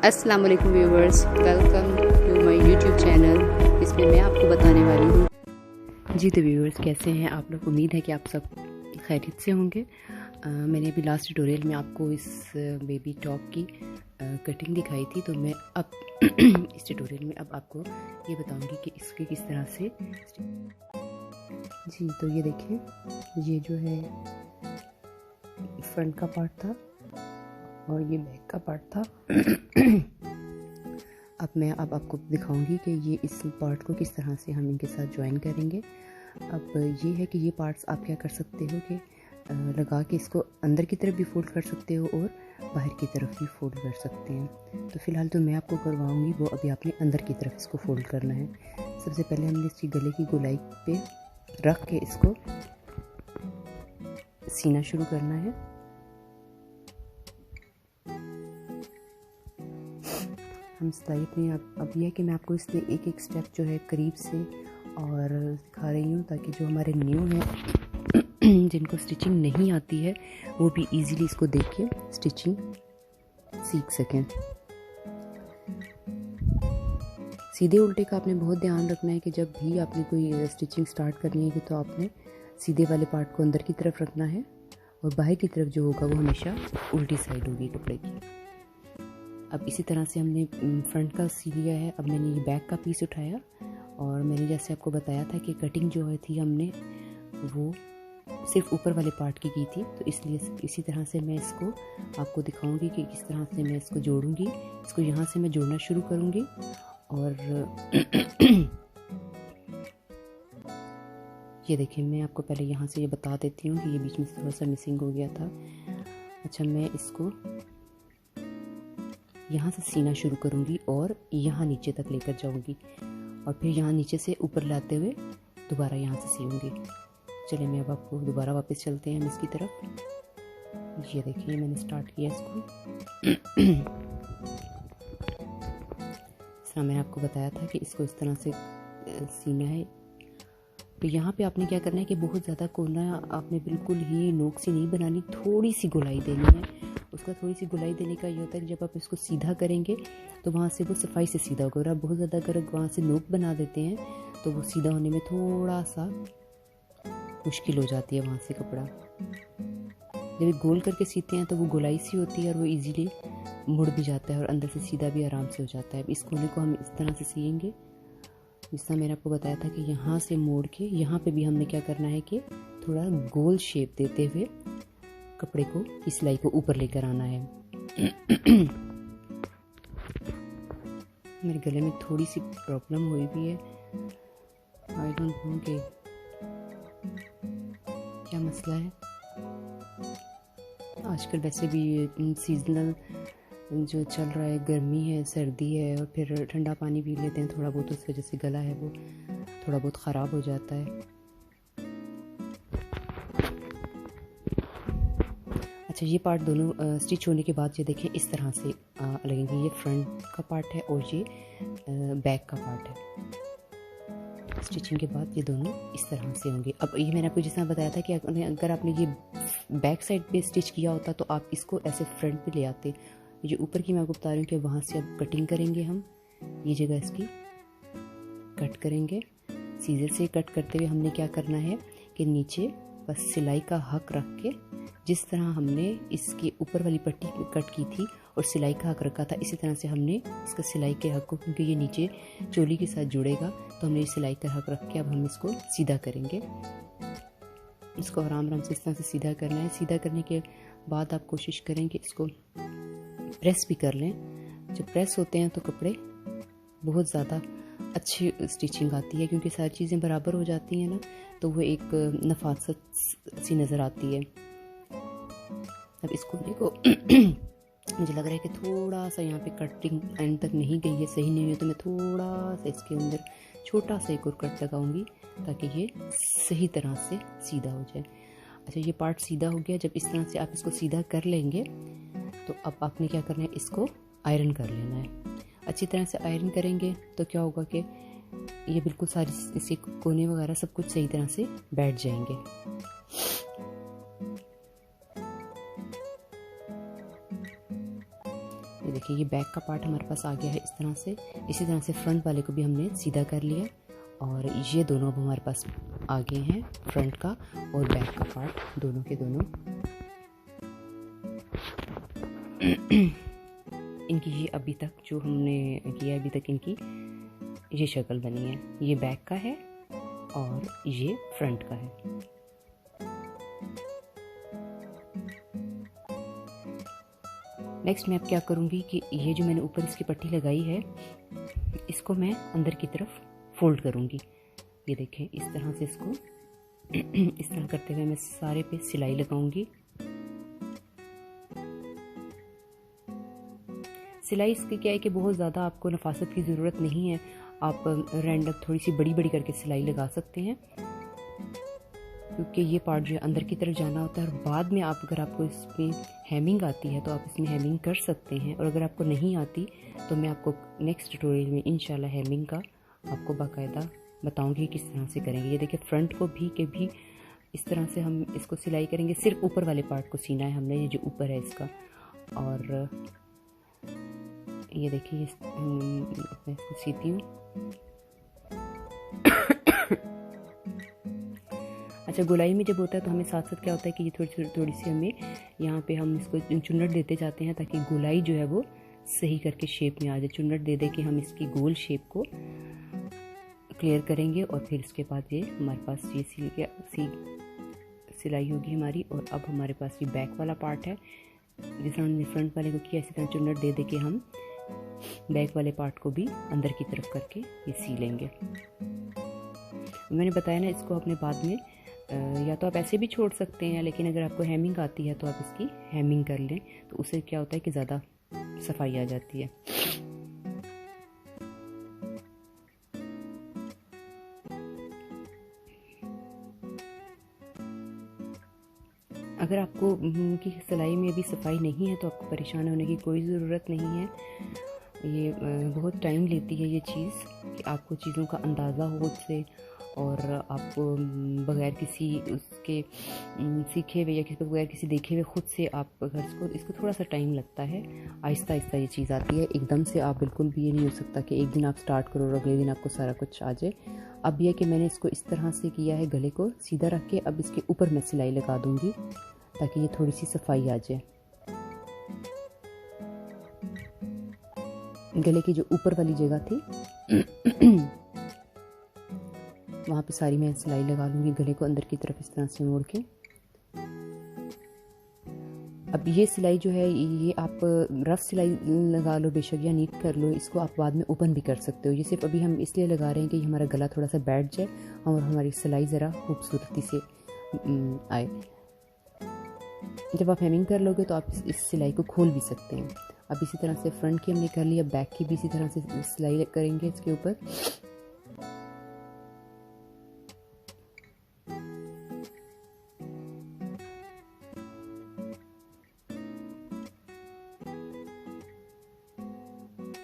अस्सलाम वालेकुम viewers, welcome to my YouTube channel. इसमें मैं आपको बताने वाली हूँ। जी तो व्यूवर्स, कैसे हैं आप लोग? उम्मीद है कि आप सब खैरियत से होंगे। मैंने अभी लास्ट ट्यूटोरियल में आपको इस बेबी टॉप की कटिंग दिखाई थी, तो मैं अब इस ट्यूटोरियल में अब आपको ये बताऊंगी कि इसके किस तरह से। जी तो ये देखें, ये जो है फ्रंट का पार्ट था और ये बैक का पार्ट था। अब मैं आपको दिखाऊंगी कि ये इस पार्ट को किस तरह से हम इनके साथ ज्वाइन करेंगे। अब ये है कि ये पार्ट्स आप क्या कर सकते हो कि लगा के इसको अंदर की तरफ भी फोल्ड कर सकते हो और बाहर की तरफ भी फोल्ड कर सकते हैं। तो फ़िलहाल तो मैं आपको करवाऊंगी वो, अभी आपने अंदर की तरफ इसको फोल्ड करना है। सबसे पहले हमने इसकी गले की गोलाई पे रख के इसको सीना शुरू करना है। हम सिलाई अपनी अब यह है कि मैं आपको इसलिए एक एक स्टेप जो है करीब से और दिखा रही हूँ, ताकि जो हमारे न्यू हैं जिनको स्टिचिंग नहीं आती है वो भी इजीली इसको देख के स्टिचिंग सीख सकें। सीधे उल्टे का आपने बहुत ध्यान रखना है कि जब भी आपने कोई स्टिचिंग स्टार्ट करनी है तो आपने सीधे वाले पार्ट को अंदर की तरफ रखना है और बाहर की तरफ जो होगा वो हमेशा उल्टी साइड होगी कपड़े की। अब इसी तरह से हमने फ्रंट का सी लिया है। अब मैंने ये बैक का पीस उठाया और मैंने जैसे आपको बताया था कि कटिंग जो है थी हमने वो सिर्फ ऊपर वाले पार्ट की थी, तो इसलिए इसी तरह से मैं इसको आपको दिखाऊंगी कि किस तरह से मैं इसको जोड़ूंगी। इसको यहाँ से मैं जोड़ना शुरू करूंगी और ये देखिए, मैं आपको पहले यहाँ से ये बता देती हूँ कि ये बीच में से थोड़ा सा मिसिंग हो गया था। अच्छा, मैं इसको यहाँ से सीना शुरू करूँगी और यहाँ नीचे तक लेकर जाऊँगी और फिर यहाँ नीचे से ऊपर लाते हुए दोबारा यहाँ से सीऊँगी। चलिए मैं अब आपको दोबारा वापस चलते हैं हम इसकी तरफ। ये देखिए, मैंने स्टार्ट किया इसको। इस तरह मैंने आपको बताया था कि इसको इस तरह से सीना है। तो यहाँ पे आपने क्या करना है कि बहुत ज़्यादा कोना आपने बिल्कुल ही नोक से नहीं बनानी, थोड़ी सी गोलाई देनी है। उसका थोड़ी सी गोलाई देने का ये होता है कि जब आप इसको सीधा करेंगे तो वहाँ से वो सफाई से सीधा होगा। और आप बहुत ज़्यादा अगर वहाँ से नोक बना देते हैं तो वो सीधा होने में थोड़ा सा मुश्किल हो जाती है वहाँ से कपड़ा। जब गोल करके सीते हैं तो वो गोलाई सी होती है और वो इजीली मुड़ भी जाता है और अंदर से सीधा भी आराम से हो जाता है। अब इस कोने को हम इस तरह से सिएंगे, जिस तरह मैंने आपको बताया था कि यहाँ से मोड़ के यहाँ पे भी हमने क्या करना है कि थोड़ा गोल शेप देते हुए कपड़े को की सिलाई को ऊपर लेकर आना है। मेरे गले में थोड़ी सी प्रॉब्लम हुई भी है, आई डोंट नो कि क्या मसला है। आजकल वैसे भी सीजनल जो चल रहा है, गर्मी है, सर्दी है और फिर ठंडा पानी पी लेते हैं थोड़ा बहुत, उस वजह से गला है वो थोड़ा बहुत ख़राब हो जाता है। अच्छा, ये पार्ट दोनों स्टिच होने के बाद ये देखें इस तरह से लगेंगे। ये फ्रंट का पार्ट है और ये बैक का पार्ट है। स्टिचिंग के बाद ये दोनों इस तरह से होंगे। अब ये मैंने आपको जिस तरह बताया था कि अगर आपने ये बैक साइड पे स्टिच किया होता तो आप इसको ऐसे फ्रंट पे ले आते। जो ऊपर की मैं आपको बता रही हूँ कि वहाँ से अब कटिंग करेंगे हम। ये जगह इसकी कट करेंगे। सीजर से कट करते हुए हमने क्या करना है कि नीचे बस सिलाई का हक रख के, जिस तरह हमने इसके ऊपर वाली पट्टी कट की थी और सिलाई का हक रखा था, इसी तरह से हमने इसका सिलाई के हक को, क्योंकि ये नीचे चोली के साथ जुड़ेगा, तो हमने सिलाई का हक रख के अब हम इसको सीधा करेंगे। इसको आराम आराम से इस तरह से सीधा करना है। सीधा करने के बाद आप कोशिश करें कि इसको प्रेस भी कर लें। जब प्रेस होते हैं तो कपड़े बहुत ज़्यादा अच्छी स्टिचिंग आती है, क्योंकि सारी चीज़ें बराबर हो जाती हैं ना, तो वो एक नफासत सी नज़र आती है। अब इस कोने को मुझे लग रहा है कि थोड़ा सा यहाँ पे कटिंग एंड तक नहीं गई है, सही नहीं है, तो मैं थोड़ा सा इसके अंदर छोटा सा एक और कट लगाऊंगी ताकि ये सही तरह से सीधा हो जाए। अच्छा, ये पार्ट सीधा हो गया। जब इस तरह से आप इसको सीधा कर लेंगे तो अब आपने क्या करना है, इसको आयरन कर लेना है। अच्छी तरह से आयरन करेंगे तो क्या होगा कि ये बिल्कुल सारी इसके कोने वगैरह सब कुछ सही तरह से बैठ जाएंगे। ये देखिए ये बैक का पार्ट हमारे पास आ गया है इस तरह से। इसी तरह से फ्रंट वाले को भी हमने सीधा कर लिया और ये दोनों अब हमारे पास आ गए हैं, फ्रंट का और बैक का पार्ट दोनों के दोनों। इनकी ये अभी तक जो हमने किया अभी तक इनकी ये शक्ल बनी है। ये बैक का है और ये फ्रंट का है। नेक्स्ट मैं अब क्या करूँगी कि ये जो मैंने ऊपर इसकी पट्टी लगाई है इसको मैं अंदर की तरफ फोल्ड करूँगी। ये देखें इस तरह से इसको इस तरह करते हुए मैं सारे पे सिलाई लगाऊंगी। सिलाई इसकी क्या है कि बहुत ज़्यादा आपको नफासत की ज़रूरत नहीं है, आप रैंडम थोड़ी सी बड़ी बड़ी करके सिलाई लगा सकते हैं, क्योंकि ये पार्ट जो है अंदर की तरफ जाना होता है। और बाद में आप अगर आपको इसमें हेमिंग आती है तो आप इसमें हेमिंग कर सकते हैं, और अगर आपको नहीं आती तो मैं आपको नेक्स्ट ट्यूटोरियल में इंशाल्लाह हेमिंग का आपको बाकायदा बताऊंगी किस तरह से करेंगे। ये देखिए फ्रंट को भी इस तरह से हम इसको सिलाई करेंगे। सिर्फ ऊपर वाले पार्ट को सीना है हमने, ये जो ऊपर है इसका। और ये देखिए मैं इसको सीती हूँ। अच्छा, गोलाई में जब होता है तो हमें साथ साथ क्या होता है कि ये थोड़ी सी हमें यहाँ पे हम इसको चुन्नट देते जाते हैं ताकि गोलाई जो है वो सही करके शेप में आ जाए। चुन्नट दे दे के हम इसकी गोल शेप को क्लियर करेंगे और फिर इसके बाद ये हमारे पास ये सिलाई होगी हमारी। और अब हमारे पास ये बैक वाला पार्ट है, जिस तरह हमने फ्रंट वाले को किया इसी तरह चुन्नट दे दे के हम बैक वाले पार्ट को भी अंदर की तरफ करके ये सी लेंगे। मैंने बताया ना, इसको अपने बाद में या तो आप ऐसे भी छोड़ सकते हैं, लेकिन अगर आपको हेमिंग आती है तो आप इसकी हेमिंग कर लें, तो उससे क्या होता है कि ज़्यादा सफाई आ जाती है। अगर आपको की सिलाई में भी सफाई नहीं है तो आपको परेशान होने की कोई ज़रूरत नहीं है। ये बहुत टाइम लेती है ये चीज़ कि आपको चीज़ों का अंदाज़ा हो उससे, और आपको बगैर किसी उसके सीखे हुए या बगैर किसी देखे हुए खुद से आप अगर इसको थोड़ा सा टाइम लगता है। आहिस्ता आहिस्ता ये चीज़ आती है, एकदम से आप बिल्कुल भी ये नहीं हो सकता कि एक दिन आप स्टार्ट करो और अगले दिन आपको सारा कुछ आ जाए। अब यह कि मैंने इसको इस तरह से किया है, गले को सीधा रख के अब इसके ऊपर मैं सिलाई लगा दूँगी ताकि ये थोड़ी सी सफाई आ जाए। गले की जो ऊपर वाली जगह थी वहाँ पे सारी मैं सिलाई लगा लूँगी, गले को अंदर की तरफ इस तरह से मोड़ के। अब ये सिलाई जो है ये आप रफ सिलाई लगा लो बेशक या नीट कर लो, इसको आप बाद में ओपन भी कर सकते हो। ये सिर्फ अभी हम इसलिए लगा रहे हैं कि हमारा गला थोड़ा सा बैठ जाए और हमारी सिलाई ज़रा खूबसूरती से आए। जब आप हेमिंग कर लोगे तो आप इस सिलाई को खोल भी सकते हैं। अब इसी तरह से फ्रंट की हमने कर लिया, बैक की भी इसी तरह से सिलाई करेंगे इसके ऊपर।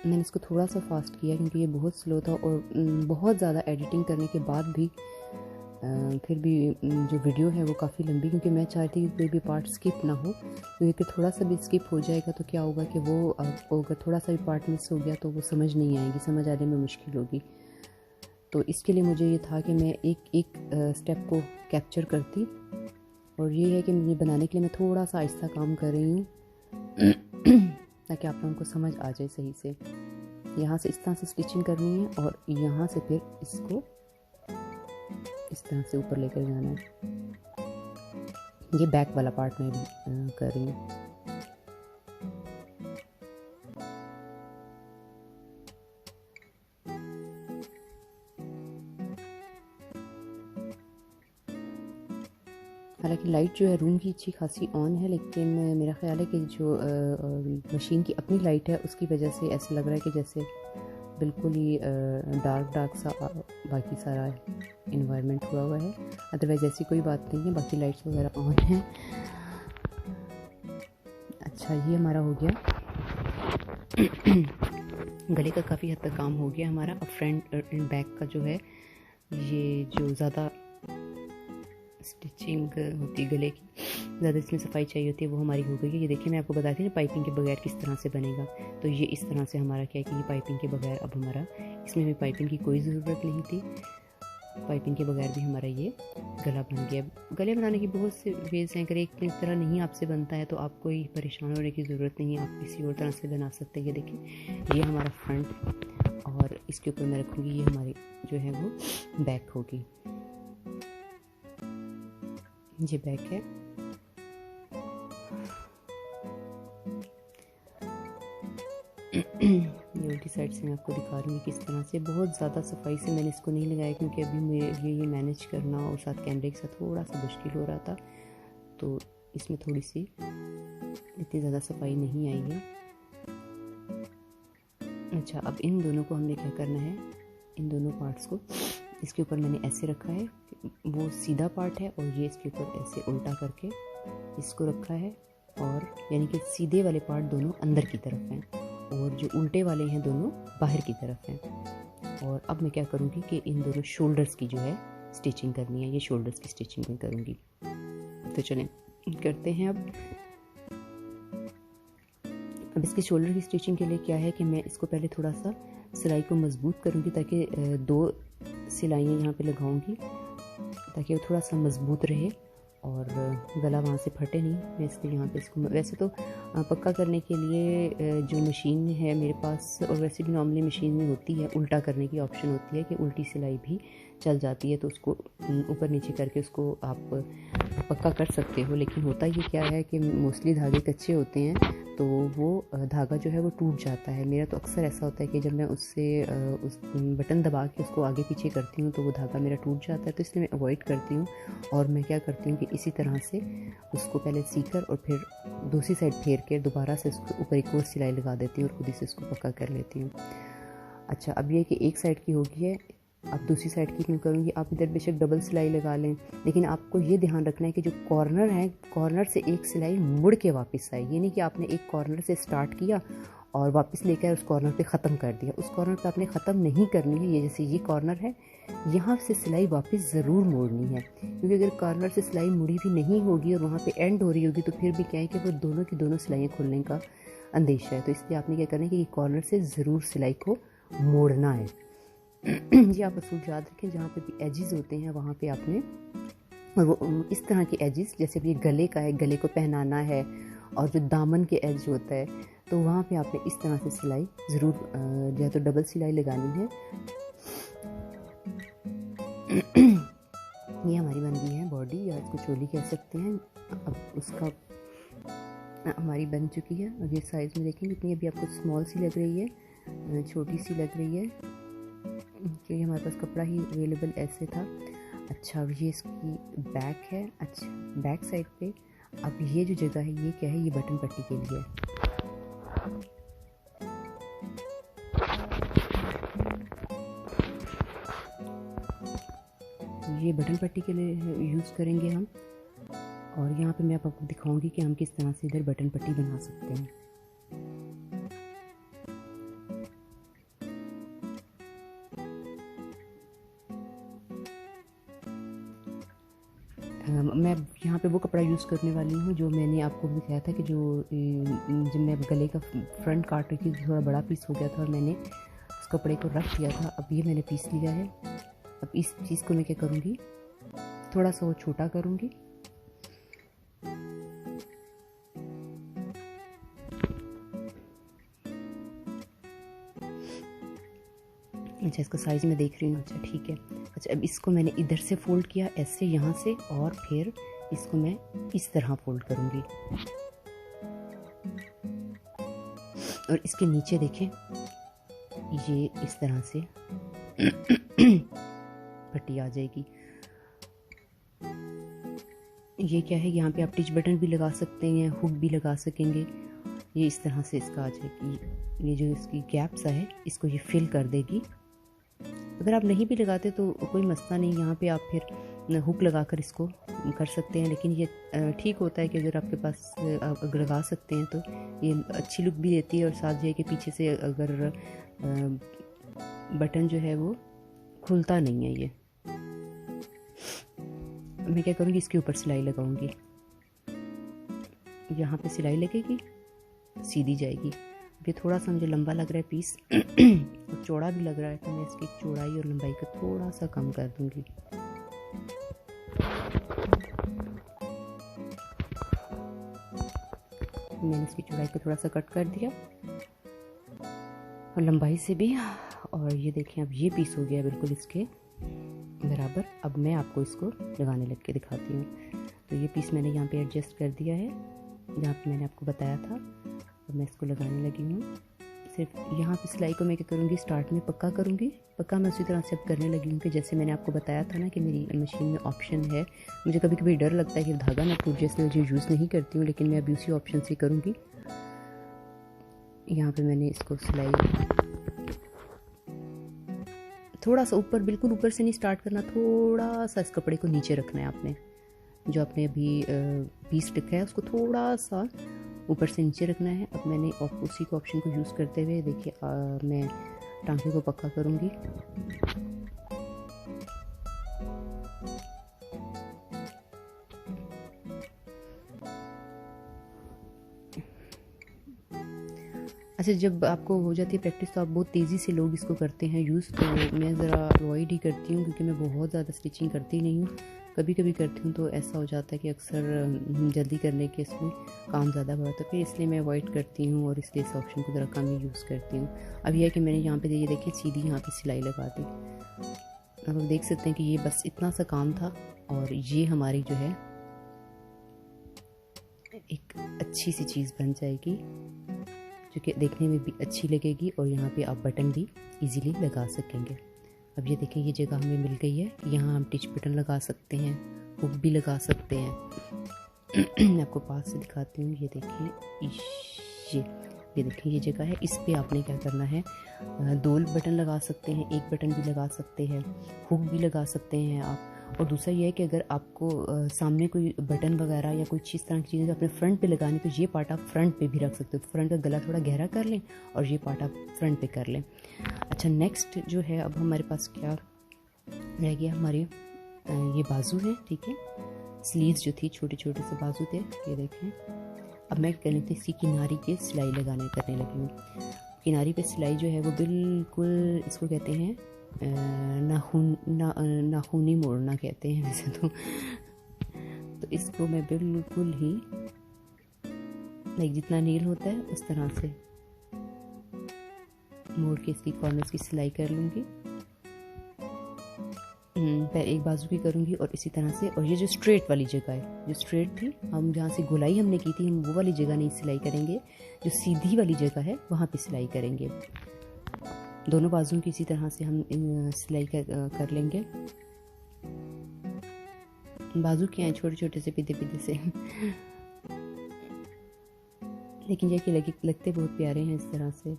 मैंने इसको थोड़ा सा फास्ट किया क्योंकि ये बहुत स्लो था और बहुत ज़्यादा एडिटिंग करने के बाद भी फिर भी जो वीडियो है वो काफ़ी लंबी, क्योंकि मैं चाहती थी कि कोई भी पार्ट स्किप ना हो, क्योंकि थोड़ा सा भी स्किप हो जाएगा तो क्या होगा कि वो आपको अगर थोड़ा सा भी पार्ट मिस हो गया तो वो समझ नहीं आएगी, समझ आने में मुश्किल होगी। तो इसके लिए मुझे ये था कि मैं एक स्टेप को कैप्चर करती, और ये है कि मुझे बनाने के लिए मैं थोड़ा सा आहिस्ता काम कर रही हूँ ताकि आप लोगों को समझ आ जाए सही से। यहाँ से इस तरह से स्टिचिंग करनी है और यहाँ से फिर इसको इस तरह से ऊपर लेकर जाना है। ये बैक वाला पार्ट मैं भी कर रही हूँ। हालांकि लाइट जो है रूम की अच्छी खासी ऑन है, लेकिन मेरा ख्याल है कि जो मशीन की अपनी लाइट है उसकी वजह से ऐसा लग रहा है कि जैसे बिल्कुल ही डार्क सा बाकी सारा इन्वायरमेंट हुआ है। अदरवाइज़ ऐसी कोई बात नहीं है, बाकी लाइट्स वगैरह ऑन है। अच्छा, ये हमारा हो गया गले का काफ़ी हद तक काम हो गया हमारा। अब फ्रंट एंड बैक का जो है ये जो ज़्यादा स्टिचिंग होती है गले की, ज़्यादा इसमें सफाई चाहिए होती है, वो हमारी हो गई है। ये देखिए मैं आपको बताती थी ना पाइपिंग के बगैर किस तरह से बनेगा, तो ये इस तरह से हमारा क्या है कि ये पाइपिंग के बगैर अब हमारा, इसमें भी पाइपिंग की कोई ज़रूरत नहीं थी, पाइपिंग के बगैर भी हमारा ये गला बन गया। गले बनाने की बहुत से वेज हैं, अगर एक तरह नहीं आपसे बनता है तो आपको ही परेशान होने की ज़रूरत नहीं है, आप किसी और तरह से बना सकते हैं। ये देखिए ये हमारा फ्रंट, और इसके ऊपर मैं रखूँगी ये हमारी जो है वो बैक होगी, ये बैक है। ये उल्टी साइड से मैं आपको दिखा रही हूँ किस तरह से, बहुत ज़्यादा सफाई से मैंने इसको नहीं लगाया क्योंकि अभी मेरे लिए ये मैनेज करना और साथ कैमरे के साथ थोड़ा सा मुश्किल हो रहा था, तो इसमें थोड़ी सी इतनी ज़्यादा सफाई नहीं आई है। अच्छा, अब इन दोनों को हमने क्या करना है, इन दोनों पार्ट्स को इसके ऊपर मैंने ऐसे रखा है, वो सीधा पार्ट है और ये इसके ऊपर ऐसे उल्टा करके इसको रखा है, और यानी कि सीधे वाले पार्ट दोनों अंदर की तरफ हैं और जो उल्टे वाले हैं दोनों बाहर की तरफ हैं। और अब मैं क्या करूँगी कि इन दोनों शोल्डर्स की जो है स्टिचिंग करनी है, ये शोल्डर्स की स्टिचिंग मैं करूँगी। तो चलें करते हैं। अब इसके शोल्डर की स्टिचिंग के लिए क्या है कि मैं इसको पहले थोड़ा सा सिलाई को मजबूत करूँगी, ताकि 2 सिलाइयाँ यहाँ पे लगाऊँगी ताकि वो थोड़ा सा मजबूत रहे और गला वहाँ से फटे नहीं। मैं इसलिए यहाँ पे इसको वैसे तो पक्का करने के लिए जो मशीन है मेरे पास, और वैसे भी नॉर्मली मशीन में होती है उल्टा करने की ऑप्शन होती है कि उल्टी सिलाई भी चल जाती है, तो उसको ऊपर नीचे करके उसको आप पक्का कर सकते हो। लेकिन होता ये क्या है कि मोस्टली धागे कच्चे होते हैं तो वो धागा जो है वो टूट जाता है। मेरा तो अक्सर ऐसा होता है कि जब मैं उससे उस बटन दबा के उसको आगे पीछे करती हूँ तो वो धागा मेरा टूट जाता है, तो इसलिए मैं अवॉइड करती हूँ। और मैं क्या करती हूँ कि इसी तरह से उसको पहले सीकर और फिर दूसरी साइड फेर के दोबारा से उसको ऊपर एक और सिलाई लगा देती हूँ और खुद ही से उसको पक्का कर लेती हूँ। अच्छा, अब ये कि एक साइड की होगी है, अब दूसरी साइड की क्यों करूँगी। आप इधर बेशक डबल सिलाई लगा लें, लेकिन आपको ये ध्यान रखना है कि जो कॉर्नर है, कॉर्नर से एक सिलाई मुड़ के वापस आए। ये नहीं कि आपने एक कॉर्नर से स्टार्ट किया और वापस लेकर उस कॉर्नर पे ख़त्म कर दिया, उस कॉर्नर पे आपने ख़त्म नहीं करनी है। ये जैसे ये कॉर्नर है, यहाँ से सिलाई वापस ज़रूर मोड़नी है, क्योंकि अगर कॉर्नर से सिलाई मुड़ी भी नहीं होगी और वहाँ पे एंड हो रही होगी तो फिर भी क्या है कि वो दोनों की दोनों सिलाइयाँ खुलने का अंदेशा है। तो इसलिए आपने क्या करना है कि ये कॉर्नर से ज़रूर सिलाई को मोड़ना है। ये आप असूल याद रखें, जहाँ पे भी एजिज़ होते हैं वहाँ पे आपने, और वो इस तरह के एजिज़, जैसे भी ये गले का है, गले को पहनाना है, और जो दामन के एज होता है तो वहाँ पे आपने इस तरह से सिलाई ज़रूर जो है तो डबल सिलाई लगानी है। ये हमारी बन गई है बॉडी, या इसको चोली कह सकते हैं। अब उसका हमारी बन चुकी है, और ये साइज़ में देखें कितनी अभी आपको स्मॉल सी लग रही है, छोटी सी लग रही है, क्योंकि हमारे पास कपड़ा ही अवेलेबल ऐसे था। अच्छा, अब ये इसकी बैक है। अच्छा, बैक साइड पे अब ये जो जगह है ये क्या है, ये बटन पट्टी के लिए। ये बटन पट्टी के लिए यूज़ करेंगे हम, और यहाँ पे मैं आपको दिखाऊंगी कि हम किस तरह से इधर बटन पट्टी बना सकते हैं। मैं यहाँ पे वो कपड़ा यूज़ करने वाली हूँ जो मैंने आपको बताया था कि जब मैं गले का फ्रंट काट रही थी, थोड़ा बड़ा पीस हो गया था और मैंने उस कपड़े को रख दिया था। अब ये मैंने पीस लिया है। अब इस चीज़ को मैं क्या करूँगी, थोड़ा सा वो छोटा करूँगी, अच्छा इसका साइज़ मैं देख रही हूँ। अच्छा ठीक है। अच्छा, अब इसको मैंने इधर से फोल्ड किया ऐसे यहाँ से, और फिर इसको मैं इस तरह फोल्ड करूँगी, और इसके नीचे देखें ये इस तरह से पट्टी आ जाएगी। ये क्या है, यहाँ पे आप टिच बटन भी लगा सकते हैं, हुक भी लगा सकेंगे। ये इस तरह से इसका आ जाएगी। ये जो इसकी गैप्स है इसको ये फिल कर देगी। अगर आप नहीं भी लगाते तो कोई मसला नहीं, यहाँ पे आप फिर हुक लगाकर इसको कर सकते हैं। लेकिन ये ठीक होता है कि अगर आपके पास आप लगा सकते हैं तो ये अच्छी लुक भी देती है, और साथ ये कि पीछे से अगर बटन जो है वो खुलता नहीं है। ये मैं क्या करूँगी, इसके ऊपर सिलाई लगाऊंगी। यहाँ पे सिलाई लगेगी, सीधी जाएगी। ये थोड़ा सा मुझे लंबा लग रहा है पीस और चौड़ा भी लग रहा है, तो मैं इसकी चौड़ाई और लंबाई को थोड़ा सा कम कर दूंगी। मैंने इसकी चौड़ाई को थोड़ा सा कट कर दिया और लंबाई से भी। और ये देखें, अब ये पीस हो गया बिल्कुल इसके बराबर। अब मैं आपको इसको लगाने लग के दिखाती हूँ। तो ये पीस मैंने यहाँ पे एडजस्ट कर दिया है, जहाँ पे मैंने आपको बताया था। अब मैं इसको लगाने लगी हूँ। सिर्फ यहाँ पे सिलाई को मैं क्या करूँगी, स्टार्ट में पक्का करूँगी। पक्का मैं उसी तरह से अब करने लगी हूँ कि जैसे मैंने आपको बताया था ना कि मेरी मशीन में ऑप्शन है। मुझे कभी कभी डर लगता है कि धागा ना टूट, जैसे मुझे यूज़ नहीं करती हूँ, लेकिन मैं अभी उसी ऑप्शन से करूँगी। यहाँ पे मैंने इसको सिलाई थोड़ा सा ऊपर, बिल्कुल ऊपर से नहीं स्टार्ट करना, थोड़ा सा इस कपड़े को नीचे रखना है आपने। जो आपने अभी पीस लिखा है उसको थोड़ा सा ऊपर से नीचे रखना है। अब मैंने उसी को ऑप्शन को यूज़ करते हुए देखिए मैं टांके को पक्का करूँगी। अच्छा, जब आपको हो जाती है प्रैक्टिस तो आप बहुत तेज़ी से लोग इसको करते हैं यूज़, तो मैं ज़रा अवॉइड ही करती हूँ, क्योंकि मैं बहुत ज़्यादा स्टिचिंग करती नहीं हूँ। कभी कभी करती हूँ तो ऐसा हो जाता है कि अक्सर जल्दी करने के इसमें काम ज़्यादा बढ़ा, तो फिर इसलिए मैं अवॉइड करती हूँ और इसलिए इस ऑप्शन को ज़रा कम ही यूज़ करती हूँ। अब यह है कि मैंने यहाँ पे ये देखिए सीधी यहाँ पे सिलाई लगा दी। अब आप देख सकते हैं कि ये बस इतना सा काम था और ये हमारी जो है एक अच्छी सी चीज़ बन जाएगी, जो कि देखने में भी अच्छी लगेगी और यहाँ पे आप बटन भी इजीली लगा सकेंगे। अब ये देखें, ये जगह हमें मिल गई है। यहाँ हम टिच बटन लगा सकते हैं, हुक भी लगा सकते हैं। मैं आपको पास से दिखाती हूँ। ये देखिए, ये देखिए, ये जगह है। इस पे आपने क्या करना है, 2 बटन लगा सकते हैं, 1 बटन भी लगा सकते हैं, हुक भी लगा सकते हैं आप। और दूसरा ये है कि अगर आपको सामने कोई बटन वगैरह या कोई चीज़ तरह की चीज़ें अपने फ्रंट पे लगानी, तो ये पार्ट आप फ्रंट पे भी रख सकते हो। फ्रंट का गला थोड़ा गहरा कर लें और ये पार्ट आप फ्रंट पे कर लें। अच्छा, नेक्स्ट जो है, अब हमारे पास क्या रह गया, हमारे ये बाजू है, ठीक है। स्लीव्स जो थी, छोटे छोटे से बाजू थे, ये देखें। अब मैं करने थी इसकी किनारी पे सिलाई करने लगी हूँ। किनारी पे सिलाई जो है वो बिल्कुल, इसको कहते हैं नाखूनी मोड़ना कहते हैं वैसे तो इसको मैं बिल्कुल ही लाइक जितना नील होता है उस तरह से मोड़ के इसकी कॉर्नर्स की सिलाई कर लूँगी। पहले एक बाजू की करूँगी और इसी तरह से। और ये जो स्ट्रेट वाली जगह है, जो स्ट्रेट थी, हम जहाँ से गोलाई हमने की थी, हम वो वाली जगह नहीं सिलाई करेंगे। जो सीधी वाली जगह है वहाँ पे सिलाई करेंगे। दोनों बाजुओं की इसी तरह से हम सिलाई कर लेंगे। बाजू क्या हैं, छोटे छोटे से पीते पीते से लेकिन ये कि लगते बहुत प्यारे हैं इस तरह से।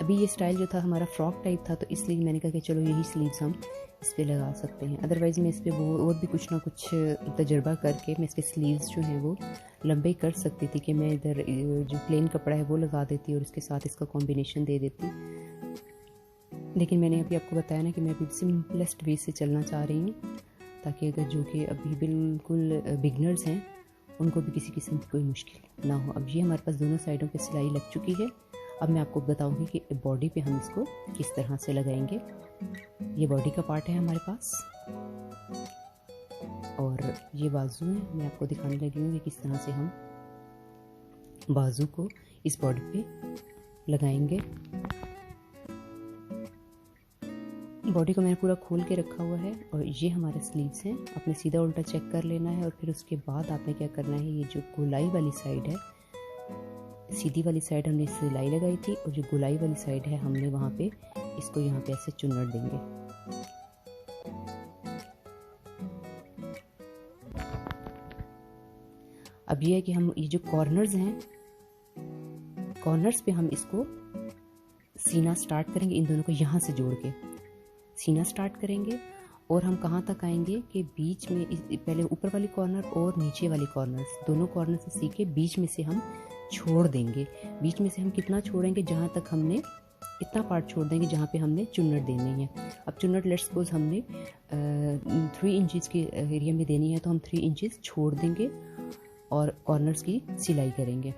अभी ये स्टाइल जो था हमारा फ्रॉक टाइप था, तो इसलिए मैंने कहा कि चलो यही स्लीव्स हम इस पर लगा सकते हैं। अदरवाइज़ मैं इस पर और भी कुछ ना कुछ तजर्बा करके मैं इसके स्लीव्स जो हैं वो लंबे कर सकती थी, कि मैं इधर जो प्लेन कपड़ा है वो लगा देती और इसके साथ इसका कॉम्बिनेशन दे देती। लेकिन मैंने अभी आपको बताया ना कि मैं अभी सिंपलेस्ट वे से चलना चाह रही हूँ, ताकि अगर जो कि अभी बिल्कुल बिगनर्स हैं उनको भी किसी किस्म की कोई मुश्किल ना हो। अब ये हमारे पास दोनों साइडों पे सिलाई लग चुकी है। अब मैं आपको बताऊंगी कि बॉडी पे हम इसको किस तरह से लगाएंगे। ये बॉडी का पार्ट है हमारे पास और ये बाजू है। मैं आपको दिखाने लगी हूँ कि किस तरह से हम बाजू को इस बॉडी पे लगाएंगे। बॉडी को मैंने पूरा खोल के रखा हुआ है और ये हमारे स्लीव्स हैं। आपने सीधा उल्टा चेक कर लेना है और फिर उसके बाद आपने क्या करना है, ये जो गोलाई वाली साइड है, सीधी वाली साइड हमने सिलाई लगाई थी और जो गोलाई वाली साइड है हमने वहाँ पे इसको यहाँ पे ऐसे चुन्नट देंगे। अब ये है कि हम ये जो कॉर्नर्स हैं, कॉर्नर्स पे हम इसको सीना स्टार्ट करेंगे, इन दोनों को यहाँ से जोड़ के सीना स्टार्ट करेंगे। और हम कहाँ तक आएंगे कि बीच में पहले ऊपर वाली कॉर्नर और नीचे वाली कॉर्नर्स, दोनों कॉर्नर से सीखे बीच में से हम छोड़ देंगे। बीच में से हम कितना छोड़ेंगे, जहाँ तक हमने इतना पार्ट छोड़ देंगे जहाँ पे हमने चुन्नट देनी है। अब चुन्नट लेट्स सपोज हमने 3 इंचज़ के एरिया में देनी है, तो हम 3 इंचज़ छोड़ देंगे और कॉर्नर्स की सिलाई करेंगे।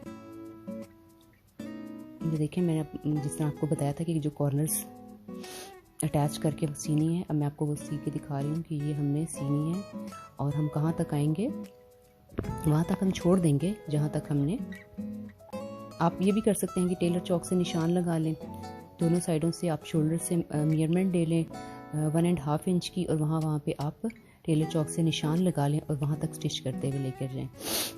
ये देखिए, मैंने जिस तरह आपको बताया था कि जो कॉर्नर्स अटैच करके सीनी है, अब मैं आपको वो सी के दिखा रही हूँ कि ये हमने सीनी है। और हम कहाँ तक आएंगे, वहाँ तक हम छोड़ देंगे जहाँ तक हमने। आप ये भी कर सकते हैं कि टेलर चौक से निशान लगा लें, दोनों साइडों से आप शोल्डर से मेजरमेंट ले लें 1.5 इंच की, और वहाँ पे आप टेलर चौक से निशान लगा लें और वहाँ तक स्टिच करते हुए लेकर जाएं।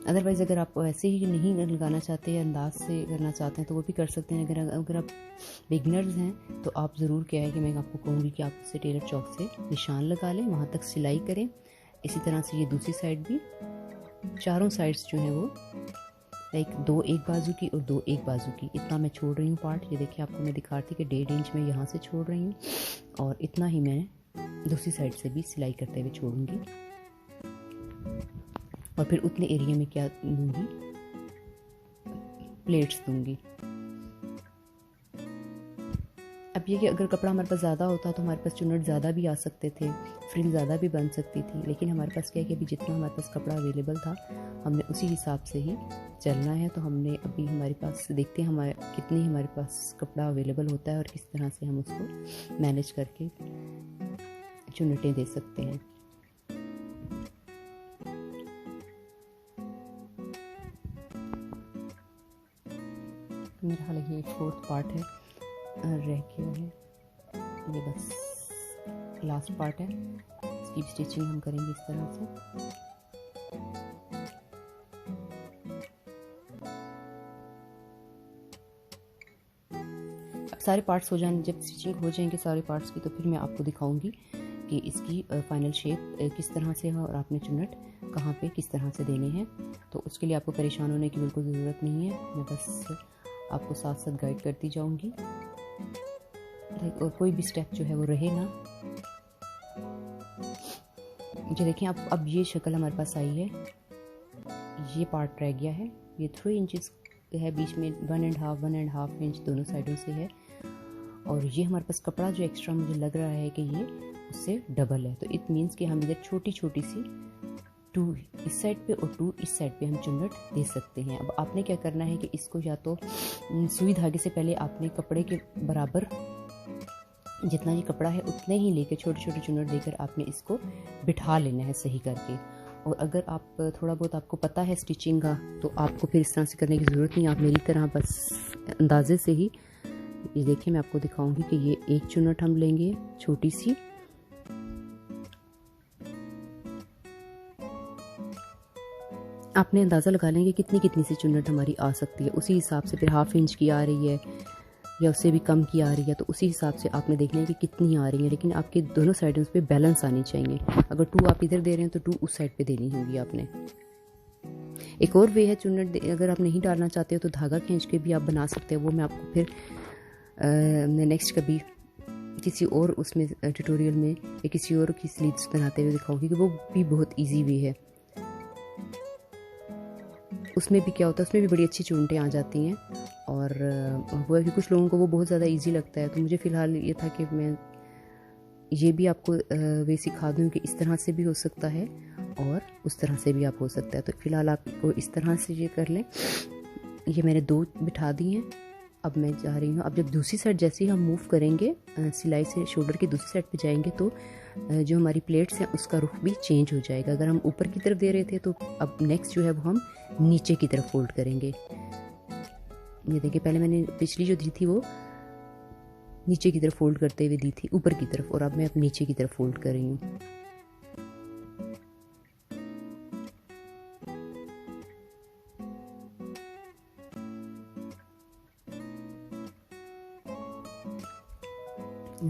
अदरवाइज़ अगर आप ऐसे ही नहीं लगाना चाहते या अंदाज से करना चाहते हैं तो वो भी कर सकते हैं। अगर आप बिगनर्स हैं तो आप ज़रूर क्या है कि मैं आपको कहूँगी कि आप उससे टेलर चौक से निशान लगा लें, वहाँ तक सिलाई करें। इसी तरह से ये दूसरी साइड भी, चारों साइड्स जो हैं वो लाइक 2 एक बाजू की और 2 एक बाजू की, इतना मैं छोड़ रही हूँ पार्ट। ये देखिए, आपको मैं दिखा रही थी कि 1.5 इंच मैं यहाँ से छोड़ रही हूँ और इतना ही मैं दूसरी साइड से भी सिलाई करते हुए छोड़ूंगी। और फिर उतने एरिया में क्या दूंगी, प्लेट्स दूंगी। अब ये कि अगर कपड़ा हमारे पास ज़्यादा होता तो हमारे पास चुन्नट ज़्यादा भी आ सकते थे, फ्रिल ज़्यादा भी बन सकती थी, लेकिन हमारे पास क्या है कि अभी जितना हमारे पास कपड़ा अवेलेबल था हमने उसी हिसाब से ही चलना है। तो हमने अभी हमारे पास देखते हैं कितनी हमारे पास कपड़ा अवेलेबल होता है और किस तरह से हम उसको मैनेज करके चुन्नटें दे सकते हैं। मेरा हाल ये 4th पार्ट है, रह गया है, ये बस लास्ट पार्ट है। इसकी स्टिचिंग हम करेंगे इस तरह से। अब सारे पार्ट्स हो जाएंगे, जब स्टिचिंग हो जाएंगे सारे पार्ट्स की, तो फिर मैं आपको दिखाऊंगी कि इसकी फाइनल शेप किस तरह से है और आपने चुन्नट कहाँ पे किस तरह से देने हैं। तो उसके लिए आपको परेशान होने की बिल्कुल ज़रूरत नहीं है, मैं बस आपको साथ साथ गाइड करती जाऊंगी और कोई भी स्टेप जो है वो रहे ना। जो देखें, अब ये शक्ल हमारे पास आई है, ये पार्ट रह गया है, ये 3 इंचज़ है, बीच में 1.5 इंच दोनों साइडों से है। और ये हमारे पास कपड़ा जो एक्स्ट्रा मुझे लग रहा है कि ये उससे डबल है, तो इट मीन्स कि हम इधर छोटी छोटी सी 2 इस साइड पे और 2 इस साइड पे हम चुन्नट दे सकते हैं। अब आपने क्या करना है कि इसको या तो सुई धागे से पहले आपने कपड़े के बराबर जितना ये कपड़ा है उतने ही लेके छोटे छोटे चुन्नट देकर आपने इसको बिठा लेना है सही करके। और अगर आप थोड़ा बहुत आपको पता है स्टिचिंग का तो आपको फिर इस तरह से करने की ज़रूरत नहीं, आप मेरी तरह बस अंदाजे से ही, ये देखिए मैं आपको दिखाऊंगी कि ये एक चुन्नट हम लेंगे छोटी सी, आपने अंदाज़ा लगा लेंगे कितनी कितनी सी चुन्नट हमारी आ सकती है, उसी हिसाब से फिर 1/2 इंच की आ रही है या उससे भी कम की आ रही है, तो उसी हिसाब से आपने देखना है कि कितनी आ रही है। लेकिन आपके दोनों साइडों पे बैलेंस आनी चाहिए, अगर 2 आप इधर दे रहे हैं तो 2 उस साइड पे देनी होगी आपने। एक और वे है चुन्नट, अगर आप नहीं डालना चाहते हो तो धागा खींच के भी आप बना सकते हो, वो मैं आपको फिर नेक्स्ट कभी किसी और उसमें ट्यूटोरियल में या किसी और की स्लीव्स बनाते हुए दिखाऊंगी कि वो भी बहुत ईजी वे है। उसमें भी क्या होता है, उसमें भी बड़ी अच्छी चुन्नटें आ जाती हैं और वो है कि कुछ लोगों को वो बहुत ज़्यादा इजी लगता है। तो मुझे फ़िलहाल ये था कि मैं ये भी आपको वे सिखा दूँ कि इस तरह से भी हो सकता है और उस तरह से भी आप हो सकता है। तो फ़िलहाल आपको इस तरह से ये कर लें। ये मैंने 2 बिठा दी हैं, अब मैं जा रही हूँ। अब जब दूसरी साइड जैसे ही हम मूव करेंगे सिलाई से शोल्डर की दूसरी साइड पे जाएंगे तो जो हमारी प्लेट्स हैं उसका रुख भी चेंज हो जाएगा। अगर हम ऊपर की तरफ दे रहे थे तो अब नेक्स्ट जो है वो हम नीचे की तरफ फोल्ड करेंगे। ये देखिए, पहले मैंने पिछली जो दी थी वो नीचे की तरफ फोल्ड करते हुए दी थी ऊपर की तरफ, और अब मैं नीचे की तरफ फोल्ड कर रही हूँ।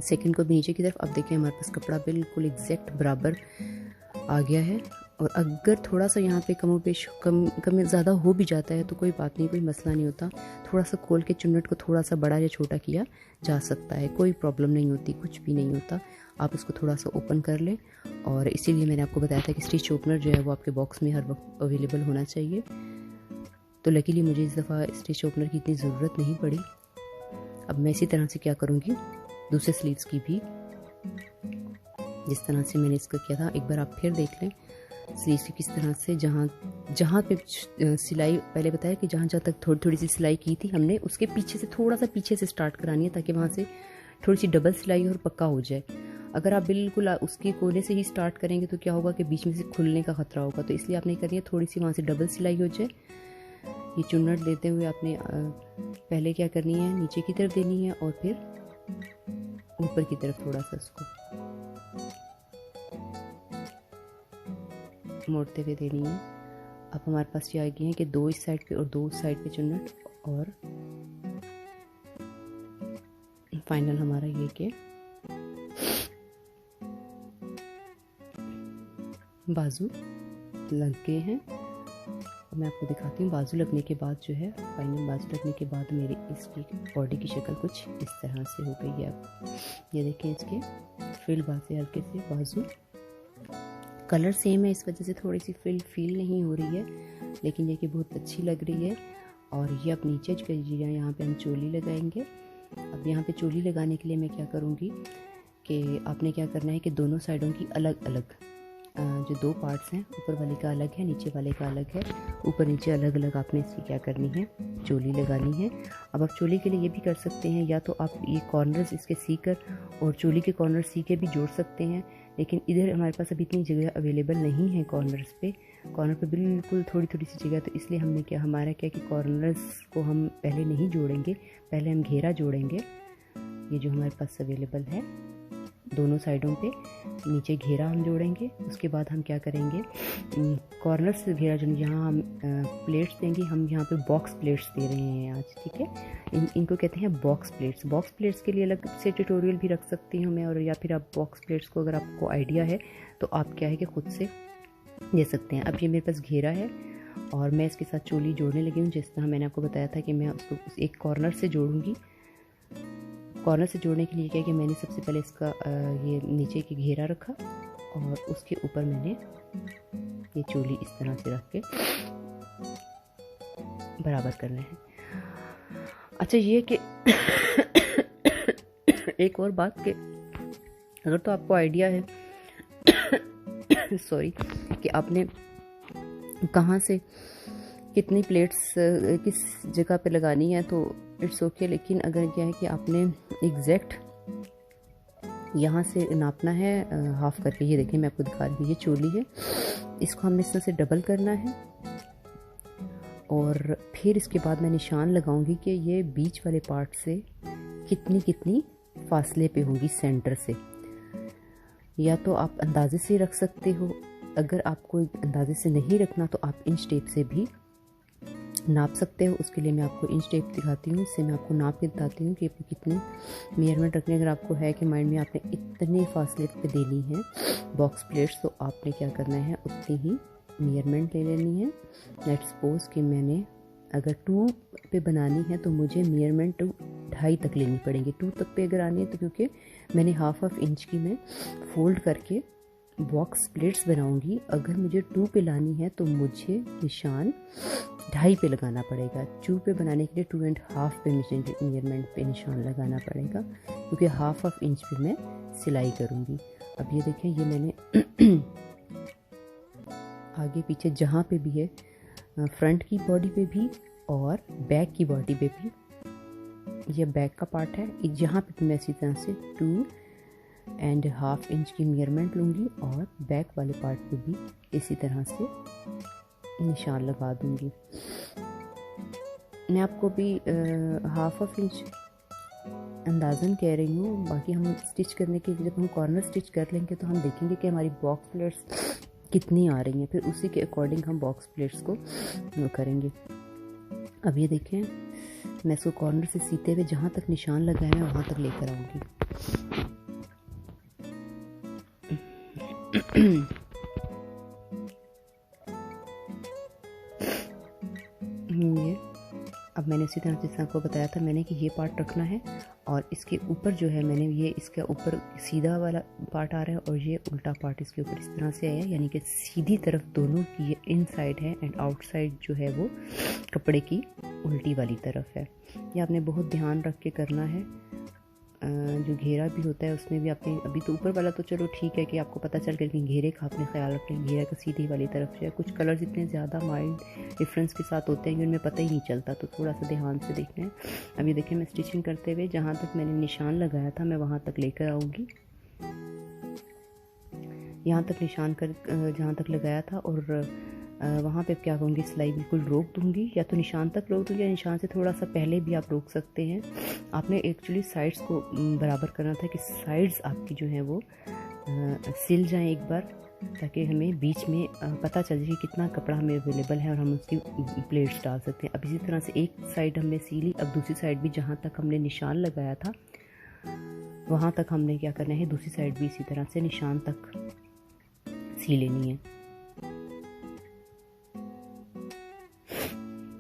सेकंड को भी नीचे की तरफ। अब देखिए हमारे पास कपड़ा बिल्कुल एग्जैक्ट बराबर आ गया है। और अगर थोड़ा सा यहाँ पे कम ज़्यादा हो भी जाता है तो कोई बात नहीं, कोई मसला नहीं होता। थोड़ा सा खोल के चुन्नट को थोड़ा सा बड़ा या छोटा किया जा सकता है, कोई प्रॉब्लम नहीं होती, कुछ भी नहीं होता। आप उसको थोड़ा सा ओपन कर लें, और इसीलिए मैंने आपको बताया था कि स्टिच ओपनर जो है वो आपके बॉक्स में हर वक्त अवेलेबल होना चाहिए। तो लकीली मुझे इस दफ़ा स्टिच ओपनर की इतनी ज़रूरत नहीं पड़ी। अब मैं इसी तरह से क्या करूँगी दूसरे स्लीव्स की भी, जिस तरह से मैंने इसका किया था एक बार आप फिर देख लें स्लीव्स की किस तरह से, जहाँ पे सिलाई पहले बताया कि जहाँ तक थोड़ी थोड़ी सी सिलाई की थी हमने, उसके पीछे से थोड़ा सा पीछे से स्टार्ट करानी है ताकि वहाँ से थोड़ी सी डबल सिलाई और पक्का हो जाए। अगर आप बिल्कुल उसके कोने से ही स्टार्ट करेंगे तो क्या होगा कि बीच में से खुलने का खतरा होगा, तो इसलिए आपने करनी है थोड़ी सी वहाँ से डबल सिलाई हो जाए। ये चुन्नट देते हुए आपने पहले क्या करनी है, नीचे की तरफ देनी है और फिर ऊपर की तरफ थोड़ा सा उसको मोड़ते हुए देनी है। अब हमारे पास ये आ गई है कि 2 इस साइड पे और 2 उस साइड पे चुन्नट, और फाइनल हमारा ये कि बाजू लग गए हैं। मैं आपको दिखाती हूँ बाजू लगने के बाद जो है, फाइनल बाजू लगने के बाद मेरी इसकी बॉडी की शक्ल कुछ इस तरह से हो गई है। अब ये देखें इसके फ्रिल बाजू हल्के से बाजू, कलर सेम है इस वजह से थोड़ी सी फ्रिल फील नहीं हो रही है, लेकिन ये कि बहुत अच्छी लग रही है। और ये अब नीचे जो करिए यहाँ पे हम चोली लगाएंगे। अब यहाँ पे चोली लगाने के लिए मैं क्या करूँगी कि आपने क्या करना है कि दोनों साइडों की अलग अलग जो 2 पार्ट्स हैं, ऊपर वाले का अलग है, नीचे वाले का अलग है, ऊपर नीचे अलग अलग आपने इसकी क्या करनी है, चोली लगानी है। अब आप चोली के लिए ये भी कर सकते हैं, या तो आप ये कॉर्नर्स इसके सीकर और चोली के कॉर्नर सी के भी जोड़ सकते हैं, लेकिन इधर हमारे पास अभी इतनी जगह अवेलेबल नहीं है कॉर्नर पे बिल्कुल थोड़ी थोड़ी सी जगह, तो इसलिए हमने क्या हमारा क्या कि कॉर्नर्स को हम पहले नहीं जोड़ेंगे, पहले हम घेरा जोड़ेंगे। ये जो हमारे पास अवेलेबल है दोनों साइडों पे नीचे घेरा हम जोड़ेंगे। उसके बाद हम क्या करेंगे, कॉर्नर से घेरा जो यहाँ हम प्लेट्स देंगे, हम यहाँ पे बॉक्स प्लेट्स दे रहे हैं आज, ठीक है। इनको कहते हैं बॉक्स प्लेट्स। बॉक्स प्लेट्स के लिए अलग से ट्यूटोरियल भी रख सकती हूँ मैं, और या फिर आप बॉक्स प्लेट्स को अगर आपको आइडिया है तो आप क्या है कि खुद से दे सकते हैं। अब ये मेरे पास घेरा है और मैं इसके साथ चोली जोड़ने लगी हूँ। जिस तरह मैंने आपको बताया था कि मैं उसको एक कॉर्नर से जोड़ूंगी। कॉर्नर से जोड़ने के लिए क्या है कि मैंने सबसे पहले इसका ये नीचे की घेरा रखा और उसके ऊपर मैंने ये चोली इस तरह से रख के बराबर करना है। अच्छा ये कि एक और बात कि अगर तो आपको आइडिया है सॉरी कि आपने कहाँ से कितनी प्लेट्स किस जगह पे लगानी है तो इट्स ओके, लेकिन अगर क्या है कि आपने एग्जैक्ट यहाँ से नापना है हाफ करके, ये देखिए मैं आपको दिखा रही हूँ, ये चोली है, इसको हमने इस तरह से डबल करना है और फिर इसके बाद मैं निशान लगाऊंगी कि ये बीच वाले पार्ट से कितनी कितनी फासले पे होंगी सेंटर से। या तो आप अंदाजे से रख सकते हो, अगर आपको अंदाजे से नहीं रखना तो आप इंच टेप से भी नाप सकते हो। उसके लिए मैं आपको इंच टेप दिखाती हूँ, इससे मैं आपको नाप के बताती हूँ कि कितने मेजरमेंट रखने। अगर आपको है कि माइंड में आपने इतने फासले पे देनी है बॉक्स प्लेट्स, तो आपने क्या करना है उतनी ही मेजरमेंट ले लेनी है। लेट्स सपोज कि मैंने अगर 2 पे बनानी है तो मुझे मेजरमेंट 2.5 तक लेनी पड़ेगी। 2 तक पे अगर आनी है तो क्योंकि मैंने हाफ इंच की मैं फोल्ड करके बॉक्स प्लेट्स बनाऊंगी। अगर मुझे 2 पे लानी है तो मुझे निशान 2.5 पे लगाना पड़ेगा। 2 पे बनाने के लिए 2.5 पे मेजरमेंट पे निशान लगाना पड़ेगा, क्योंकि हाफ इंच पे मैं सिलाई करूंगी। अब ये देखें, ये मैंने आगे पीछे जहाँ पे भी है, फ्रंट की बॉडी पे भी और बैक की बॉडी पे भी, ये बैक का पार्ट है, जहाँ पे भी मैं इसी तरह से 2.5 इंच की मेजरमेंट लूँगी और बैक वाले पार्ट पे भी इसी तरह से निशान लगा दूँगी। मैं आपको भी हाफ इंच अंदाज़न कह रही हूँ, बाकी हम स्टिच करने के जब हम कॉर्नर स्टिच कर लेंगे तो हम देखेंगे कि हमारी बॉक्स प्लेट्स कितनी आ रही हैं, फिर उसी के अकॉर्डिंग हम बॉक्स प्लेट्स को करेंगे। अब ये देखें, मैं इसको कॉर्नर से सीते हुए जहाँ तक निशान लगाए हैं वहाँ तक लेकर आऊँगी। ये अब मैंने उसी तरह जैसे आपको बताया था मैंने कि ये पार्ट रखना है और इसके ऊपर जो है मैंने ये इसके ऊपर सीधा वाला पार्ट आ रहा है और ये उल्टा पार्ट इसके ऊपर इस तरह से आया, यानी कि सीधी तरफ दोनों की ये इन साइड है एंड आउटसाइड जो है वो कपड़े की उल्टी वाली तरफ है। ये आपने बहुत ध्यान रख के करना है। जो घेरा भी होता है उसमें भी आपने, अभी तो ऊपर वाला तो चलो ठीक है कि आपको पता चल गया, लेकिन घेरे का आपने ख्याल रखें, घेरा का सीधी वाली तरफ से। कुछ कलर्स इतने ज़्यादा माइल्ड डिफरेंस के साथ होते हैं कि उनमें पता ही नहीं चलता, तो थोड़ा सा ध्यान से देखना है। अभी देखिए मैं स्टिचिंग करते हुए जहाँ तक मैंने निशान लगाया था मैं वहाँ तक लेकर आऊँगी, यहाँ तक निशान कर जहाँ तक लगाया था, और वहाँ पे क्या करूँगी सिलाई बिल्कुल रोक दूँगी, या तो निशान तक रोक दूँगी या निशान से थोड़ा सा पहले भी आप रोक सकते हैं। आपने एक्चुअली साइड्स को बराबर करना था कि साइड्स आपकी जो है वो सिल जाएं एक बार, ताकि हमें बीच में पता चल जाए कितना कपड़ा हमें अवेलेबल है और हम उसकी प्लेट्स डाल सकते हैं। अब इसी तरह से एक साइड हमने सीली, अब दूसरी साइड भी जहाँ तक हमने निशान लगाया था वहाँ तक हमने क्या करना है, दूसरी साइड भी इसी तरह से निशान तक सी लेनी है।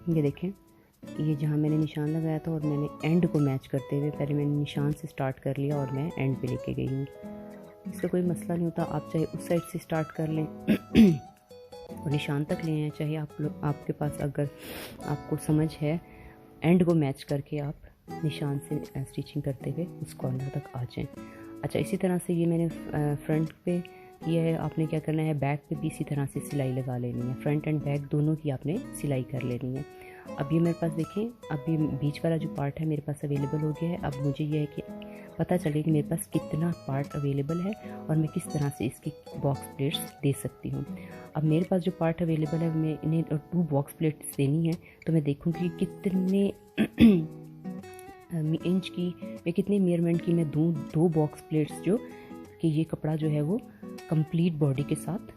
ये देखें, ये जहाँ मैंने निशान लगाया था और मैंने एंड को मैच करते हुए पहले मैंने निशान से स्टार्ट कर लिया और मैं एंड पे लेके गई हूँ। इसका कोई मसला नहीं होता, आप चाहे उस साइड से स्टार्ट कर लें और निशान तक ले आएँ, चाहे आप लोग, आपके पास अगर आपको समझ है एंड को मैच करके आप निशान से स्टिचिंग करते हुए उस कॉर्नर तक आ जाएँ। अच्छा, इसी तरह से ये मैंने फ्रंट पे किया है। आपने क्या करना है, बैक पे भी इसी तरह से सिलाई लगा लेनी है, फ्रंट एंड बैक दोनों की आपने सिलाई कर लेनी है। अब ये मेरे पास देखें, अब ये बीच वाला जो पार्ट है मेरे पास अवेलेबल हो गया है। अब मुझे ये है कि पता चले कि मेरे पास कितना पार्ट अवेलेबल है और मैं किस तरह से इसकी बॉक्स प्लेट्स दे सकती हूँ। अब मेरे पास जो पार्ट अवेलेबल है मैं इन्हें 2 बॉक्स प्लेट्स देनी है, तो मैं देखूँगी कितने इंच की या कितने मेजरमेंट की मैं दूँ 2 बॉक्स प्लेट्स, जो कि ये कपड़ा जो है वो कंप्लीट बॉडी के साथ,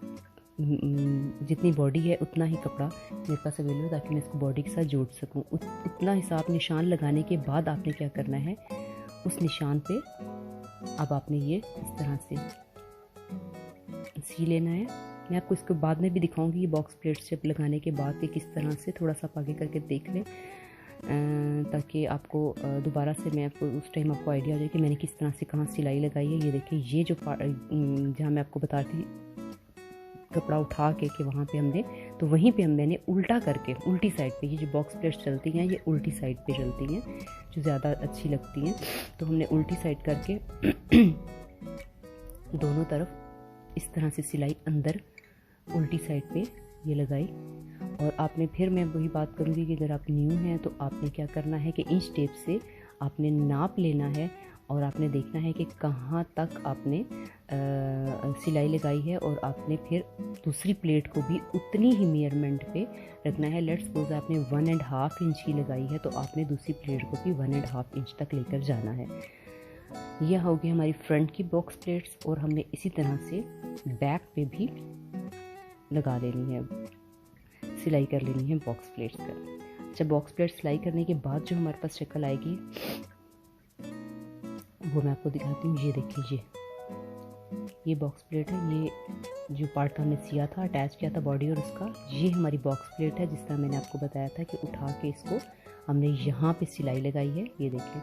जितनी बॉडी है उतना ही कपड़ा मेरे पास अवेलेबल है ताकि मैं इसको बॉडी के साथ जोड़ सकूं। उतना हिसाब निशान लगाने के बाद आपने क्या करना है, उस निशान पे अब आपने ये इस तरह से सी लेना है। मैं आपको इसको बाद में भी दिखाऊंगी, ये बॉक्स प्लेट से लगाने के बाद ये किस तरह से, थोड़ा सा आगे करके देख लें ताकि आपको दोबारा से मैं आपको उस टाइम आपको आइडिया हो जाए कि मैंने किस तरह से कहाँ सिलाई लगाई है। ये देखिए, ये जो जहाँ मैं आपको बता रही कपड़ा उठा के कि वहाँ पे हमने, तो वहीं पे मैंने उल्टा करके उल्टी साइड पे, ये जो बॉक्स प्लेट्स चलती हैं ये उल्टी साइड पे चलती हैं जो ज़्यादा अच्छी लगती हैं, तो हमने उल्टी साइड करके दोनों तरफ इस तरह से सिलाई अंदर उल्टी साइड पे ये लगाई। और आपने फिर मैं वही बात करूँगी कि अगर आप न्यू हैं तो आपने क्या करना है कि इंच टेप से आपने नाप लेना है और आपने देखना है कि कहाँ तक आपने सिलाई लगाई है, और आपने फिर दूसरी प्लेट को भी उतनी ही मेजरमेंट पे रखना है। लेट्स सपोज आपने 1.5 इंच की लगाई है तो आपने दूसरी प्लेट को भी 1.5 इंच तक लेकर जाना है। यह होगी हमारी फ्रंट की बॉक्स प्लेट्स, और हमने इसी तरह से बैक पे भी लगा लेनी है, सिलाई कर लेनी है बॉक्स प्लेट्स का। जब बॉक्स प्लेट सिलाई करने के बाद जो हमारे पास शक्ल आएगी वो मैं आपको दिखाती हूँ। ये देखिए, ये बॉक्स प्लेट है, ये जो पार्ट हमने सिया था, अटैच किया था बॉडी और उसका, ये हमारी बॉक्स प्लेट है। जिस तरह मैंने आपको बताया था कि उठा के इसको हमने यहाँ पे सिलाई लगाई है, ये देखिए,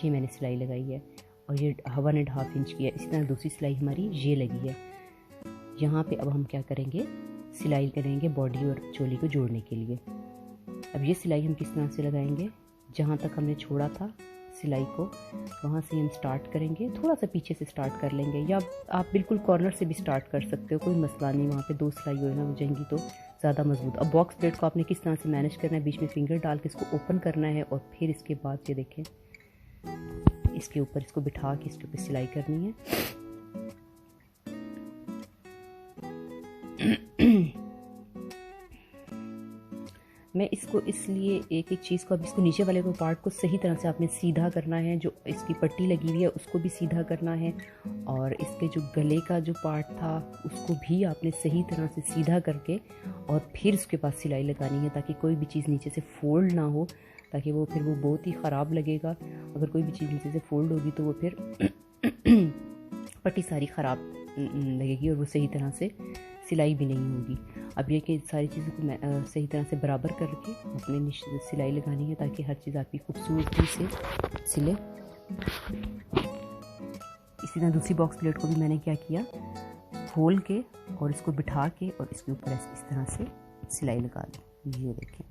ये मैंने सिलाई लगाई है और ये 1.5 इंच की है। इसी तरह दूसरी सिलाई हमारी ये लगी है यहाँ पे। अब हम क्या करेंगे, सिलाई करेंगे बॉडी और चोली को जोड़ने के लिए। अब ये सिलाई हम किस तरह से लगाएंगे, जहाँ तक हमने छोड़ा था सिलाई को वहाँ से हम स्टार्ट करेंगे, थोड़ा सा पीछे से स्टार्ट कर लेंगे, या आप बिल्कुल कॉर्नर से भी स्टार्ट कर सकते हो, कोई मसला नहीं। वहाँ पे 2 सिलाई हो जाएंगी तो ज़्यादा मजबूत। अब बॉक्स प्लेट को आपने किस तरह से मैनेज करना है, बीच में फिंगर डाल के इसको ओपन करना है और फिर इसके बाद ये देखें इसके ऊपर इसको बिठा के इसके ऊपर सिलाई करनी है। मैं इसको इसलिए एक चीज़ को, अब इसको नीचे वाले को पार्ट को सही तरह से आपने सीधा करना है, जो इसकी पट्टी लगी हुई है उसको भी सीधा करना है, और इसके जो गले का जो पार्ट था उसको भी आपने सही तरह से सीधा करके और फिर उसके पास सिलाई लगानी है, ताकि कोई भी चीज़ नीचे से फोल्ड ना हो, ताकि वो फिर वो बहुत ही ख़राब लगेगा। अगर कोई भी चीज़ नीचे से फोल्ड होगी तो वो फिर पट्टी सारी ख़राब लगेगी और वो सही तरह से सिलाई भी नहीं होगी। अब ये कि सारी चीज़ों को मैं सही तरह से बराबर करके अपने सिलाई लगानी है ताकि हर चीज़ आपकी खूबसूरती से सिले। इसी तरह दूसरी बॉक्स प्लेट को भी मैंने क्या किया, खोल के और इसको बिठा के और इसके ऊपर इस तरह से सिलाई लगा दी। ये देखें,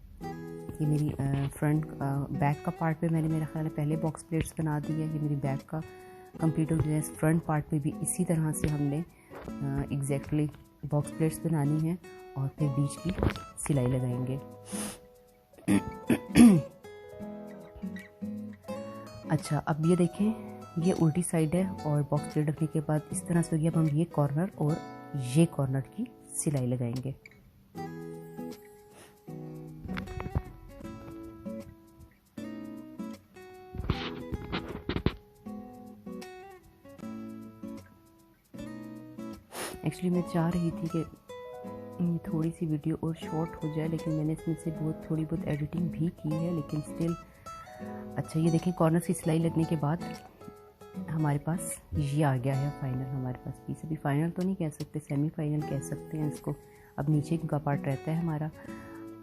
ये मेरी फ्रंट बैक का पार्ट पे मैंने मेरा ख्याल है पहले बॉक्स प्लेट्स बना दी है। ये मेरी बैक का कंप्लीट हो गया है। फ्रंट पार्ट पे भी इसी तरह से हमने एग्जैक्टली बॉक्स प्लेट्स बनानी है और फिर बीच की सिलाई लगाएंगे। अच्छा, अब ये देखें, ये उल्टी साइड है और बॉक्स प्लेट रखने के बाद इस तरह से हो गया। अब हम ये कॉर्नर और ये कॉर्नर की सिलाई लगाएंगे। एक्चुअली मैं चाह रही थी कि थोड़ी सी वीडियो और शॉर्ट हो जाए, लेकिन मैंने इसमें से थोड़ी बहुत एडिटिंग भी की है, लेकिन स्टिल। अच्छा, ये देखें, कॉर्नर की सिलाई लगने के बाद हमारे पास ये आ गया है फाइनल हमारे पास पीस। अभी फाइनल तो नहीं कह सकते, सेमी फाइनल कह सकते हैं इसको। अब नीचे का पार्ट रहता है हमारा।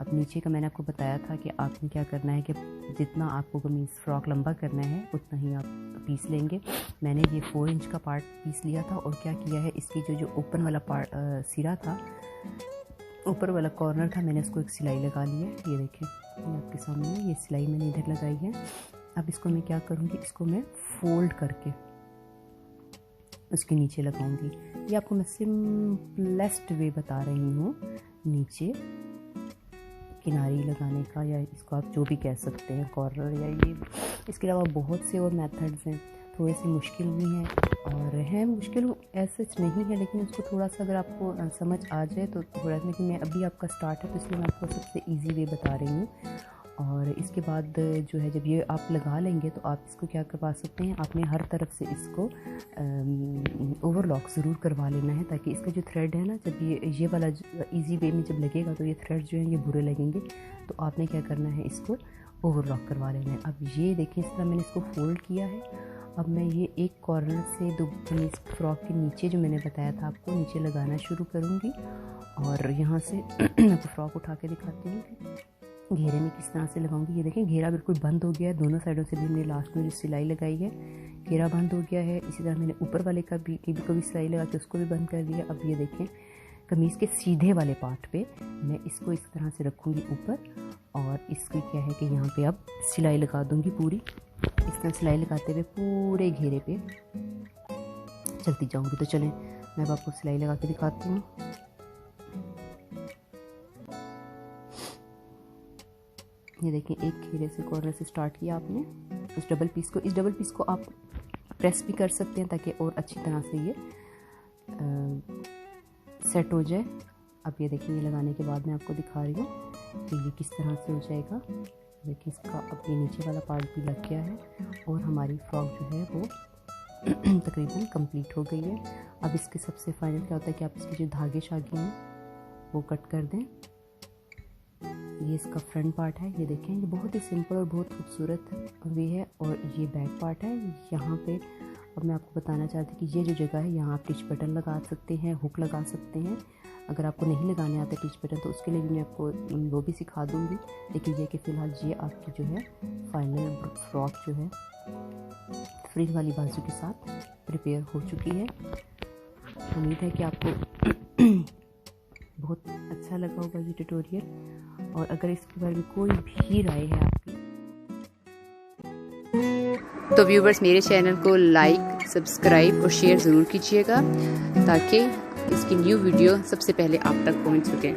अब नीचे का मैंने आपको बताया था कि आपने क्या करना है कि जितना आपको कमीज फ्रॉक लंबा करना है उतना ही आप पीस लेंगे। मैंने ये 4 इंच का पार्ट पीस लिया था और क्या किया है, इसकी जो ऊपर वाला पार्ट सिरा था, ऊपर वाला कॉर्नर था, मैंने इसको एक सिलाई लगा ली है। ये देखें, ये आपके सामने ये सिलाई मैंने इधर लगाई है। अब इसको मैं क्या करूँगी, इसको मैं फोल्ड करके उसके नीचे लगाऊंगी। ये आपको मैं सिंपलेस्ट वे बता रही हूँ नीचे किनारी लगाने का, या इसको आप जो भी कह सकते हैं, कॉर्नर या ये। इसके अलावा बहुत से और मेथड्स हैं, थोड़े से मुश्किल भी हैं और हैं मुश्किल ऐसे नहीं है, लेकिन उसको थोड़ा सा अगर आपको समझ आ जाए तो थोड़ा। लेकिन मैं अभी आपका स्टार्ट है तो इसलिए मैं आपको सबसे ईजी वे बता रही हूँ। और इसके बाद जो है, जब ये आप लगा लेंगे तो आप इसको क्या करवा सकते हैं, आपने हर तरफ से इसको ओवरलॉक ज़रूर करवा लेना है, ताकि इसका जो थ्रेड है ना, जब ये वाला इजी वे में जब लगेगा तो ये थ्रेड जो है ये बुरे लगेंगे। तो आपने क्या करना है, इसको ओवरलॉक करवा लेना है। अब ये देखें, इस तरह मैंने इसको फोल्ड किया है। अब मैं ये एक कॉर्नर से दो फ्रॉक के नीचे जो मैंने बताया था आपको, नीचे लगाना शुरू करूँगी। और यहाँ से आपको फ्रॉक उठा के दिखाती हूँ घेरे में किस तरह से लगाऊंगी। ये देखें, घेरा बिल्कुल बंद हो गया है। दोनों साइडों से भी मैंने लास्ट में जो सिलाई लगाई है, घेरा बंद हो गया है। इसी तरह मैंने ऊपर वाले का भी सिलाई लगा के उसको भी बंद कर दिया। अब ये देखें, कमीज़ के सीधे वाले पार्ट पे मैं इसको इस तरह से रखूँगी ऊपर, और इसकी क्या है कि यहाँ पे अब सिलाई लगा दूँगी पूरी। इस तरह सिलाई लगाते हुए पूरे घेरे पे चलती जाऊँगी। तो चलें, मैं अब आपको सिलाई लगा के दिखाती हूँ। ये देखिए, एक घेरे से कॉर्नर से स्टार्ट किया आपने इस डबल पीस को आप प्रेस भी कर सकते हैं ताकि और अच्छी तरह से ये सेट हो जाए। अब ये देखिए, ये लगाने के बाद मैं आपको दिखा रही हूँ कि ये किस तरह से हो जाएगा। देखिए, इसका अब ये नीचे वाला पार्ट भी लग गया है और हमारी फ्रॉक जो है वो तकरीबन कंप्लीट हो गई है। अब इसके सबसे फाइनल क्या होता है कि आप इसके जो धागे शागे हैं वो कट कर दें। ये इसका फ्रंट पार्ट है, ये देखें, ये बहुत ही सिंपल और बहुत खूबसूरत वे है। और ये बैक पार्ट है। यहाँ पे अब मैं आपको बताना चाहती हूँ कि ये जो जगह है, यहाँ आप टिच बटन लगा सकते हैं, हुक लगा सकते हैं। अगर आपको नहीं लगाने आता टिच बटन तो उसके लिए भी मैं आपको वो भी सिखा दूँगी। लेकिन ये कि फ़िलहाल ये आपकी जो है फाइनल फ्रॉक जो है फ्रिल वाली बाजू के साथ प्रिपेयर हो चुकी है। उम्मीद है कि आपको बहुत अच्छा लगा होगा ये ट्यूटोरियल। और अगर इसके बारे में कोई भी राय है आपकी, तो व्यूवर्स मेरे चैनल को लाइक, सब्सक्राइब और शेयर ज़रूर कीजिएगा ताकि इसकी न्यू वीडियो सबसे पहले आप तक पहुंच सके।